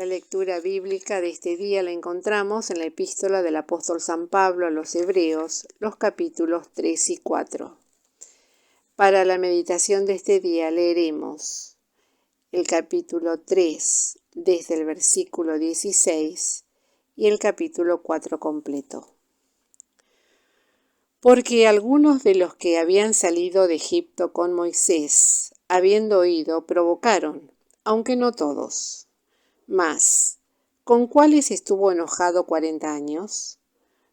La lectura bíblica de este día la encontramos en la epístola del apóstol San Pablo a los Hebreos, los capítulos 3 y 4. Para la meditación de este día leeremos el capítulo 3 desde el versículo 16 y el capítulo 4 completo. Porque algunos de los que habían salido de Egipto con Moisés, habiendo oído, provocaron, aunque no todos. Mas, ¿con cuáles estuvo enojado 40 años?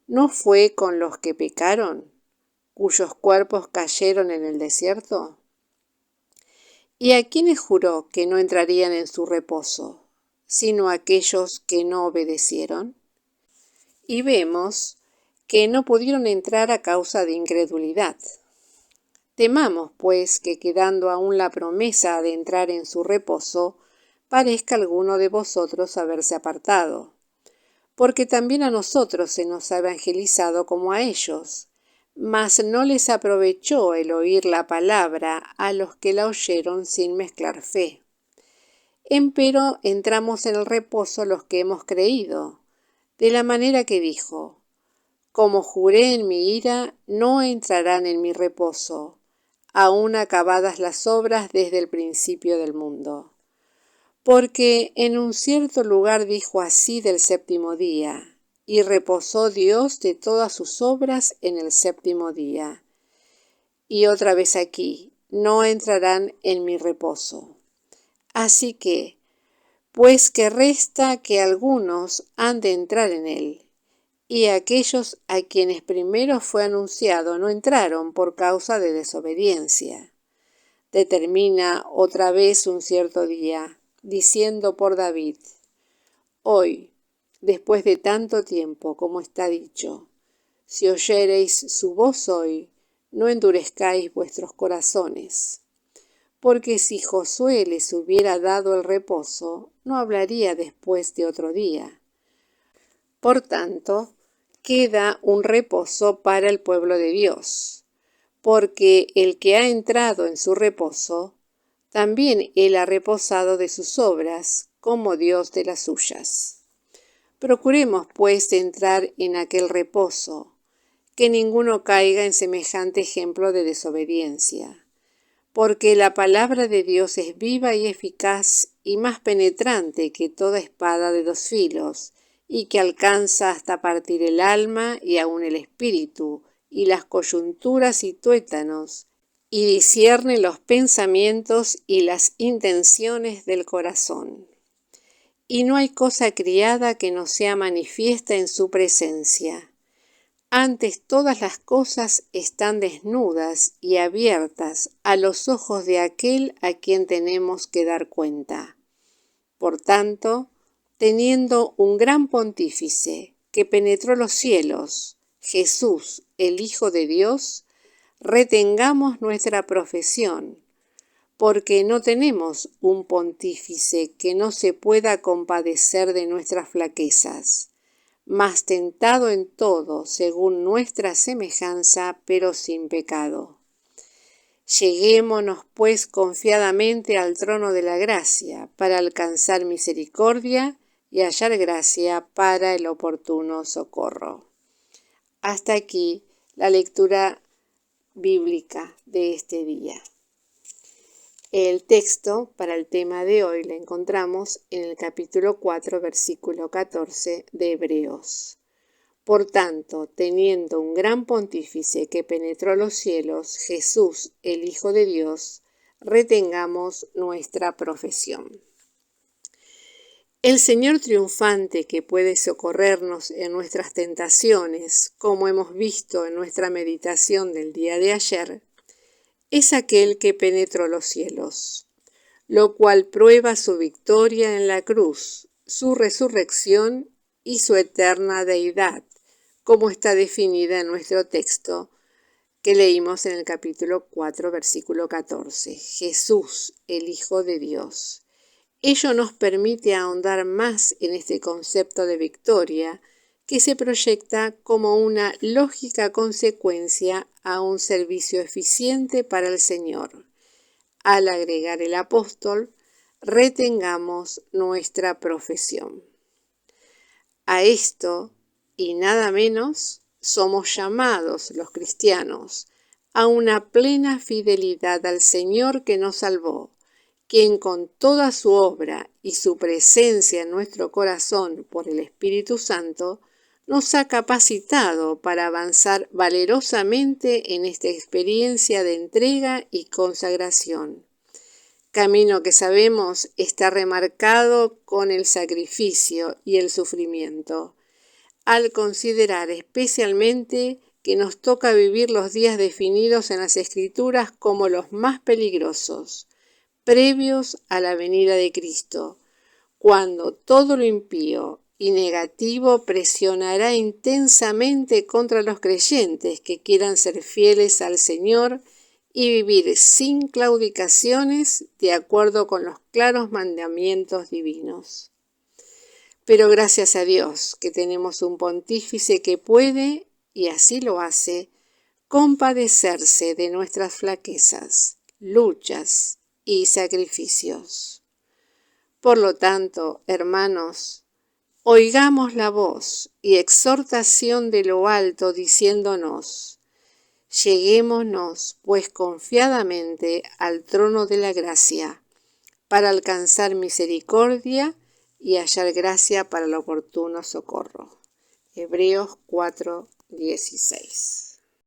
¿No fue con los que pecaron, cuyos cuerpos cayeron en el desierto? ¿Y a quiénes juró que no entrarían en su reposo, sino a aquellos que no obedecieron? Y vemos que no pudieron entrar a causa de incredulidad. Temamos, pues, que quedando aún la promesa de entrar en su reposo, parezca alguno de vosotros haberse apartado. Porque también a nosotros se nos ha evangelizado como a ellos, mas no les aprovechó el oír la palabra a los que la oyeron sin mezclar fe. Empero entramos en el reposo los que hemos creído, de la manera que dijo: como juré en mi ira, no entrarán en mi reposo, aún acabadas las obras desde el principio del mundo. Porque en un cierto lugar dijo así del séptimo día, y reposó Dios de todas sus obras en el séptimo día. Y otra vez aquí, no entrarán en mi reposo. Así que, pues que resta que algunos han de entrar en él, y aquellos a quienes primero fue anunciado no entraron por causa de desobediencia. Determina otra vez un cierto día, diciendo por David: hoy, después de tanto tiempo como está dicho, si oyereis su voz hoy, no endurezcáis vuestros corazones. Porque si Josué les hubiera dado el reposo, no hablaría después de otro día. Por tanto, queda un reposo para el pueblo de Dios, porque el que ha entrado en su reposo, también él ha reposado de sus obras, como Dios de las suyas. Procuremos, pues, entrar en aquel reposo, que ninguno caiga en semejante ejemplo de desobediencia. Porque la palabra de Dios es viva y eficaz y más penetrante que toda espada de dos filos, y que alcanza hasta partir el alma y aun el espíritu, y las coyunturas y tuétanos, y discierne los pensamientos y las intenciones del corazón. Y no hay cosa criada que no sea manifiesta en su presencia. Antes todas las cosas están desnudas y abiertas a los ojos de aquel a quien tenemos que dar cuenta. Por tanto, teniendo un gran pontífice que penetró los cielos, Jesús, el Hijo de Dios, retengamos nuestra profesión, porque no tenemos un pontífice que no se pueda compadecer de nuestras flaquezas, mas tentado en todo según nuestra semejanza, pero sin pecado. Lleguémonos pues confiadamente al trono de la gracia, para alcanzar misericordia y hallar gracia para el oportuno socorro. Hasta aquí la lectura bíblica de este día. El texto para el tema de hoy lo encontramos en el capítulo 4, versículo 14 de Hebreos. Por tanto, teniendo un gran pontífice que penetró los cielos, Jesús, el Hijo de Dios, retengamos nuestra profesión. El Señor triunfante que puede socorrernos en nuestras tentaciones, como hemos visto en nuestra meditación del día de ayer, es aquel que penetró los cielos, lo cual prueba su victoria en la cruz, su resurrección y su eterna deidad, como está definida en nuestro texto que leímos en el capítulo 4, versículo 14. Jesús, el Hijo de Dios. Ello nos permite ahondar más en este concepto de victoria, que se proyecta como una lógica consecuencia a un servicio eficiente para el Señor, al agregar el apóstol retengamos nuestra profesión. A esto, y nada menos, somos llamados los cristianos a una plena fidelidad al Señor que nos salvó, quien con toda su obra y su presencia en nuestro corazón por el Espíritu Santo, nos ha capacitado para avanzar valerosamente en esta experiencia de entrega y consagración. Camino que sabemos está remarcado con el sacrificio y el sufrimiento, al considerar especialmente que nos toca vivir los días definidos en las Escrituras como los más peligrosos, previos a la venida de Cristo, cuando todo lo impío y negativo presionará intensamente contra los creyentes que quieran ser fieles al Señor y vivir sin claudicaciones de acuerdo con los claros mandamientos divinos. Pero gracias a Dios que tenemos un pontífice que puede, y así lo hace, compadecerse de nuestras flaquezas, luchas y sacrificios. Por lo tanto, hermanos, oigamos la voz y exhortación de lo alto diciéndonos: lleguémonos, pues, confiadamente al trono de la gracia, para alcanzar misericordia y hallar gracia para el oportuno socorro. Hebreos 4:16.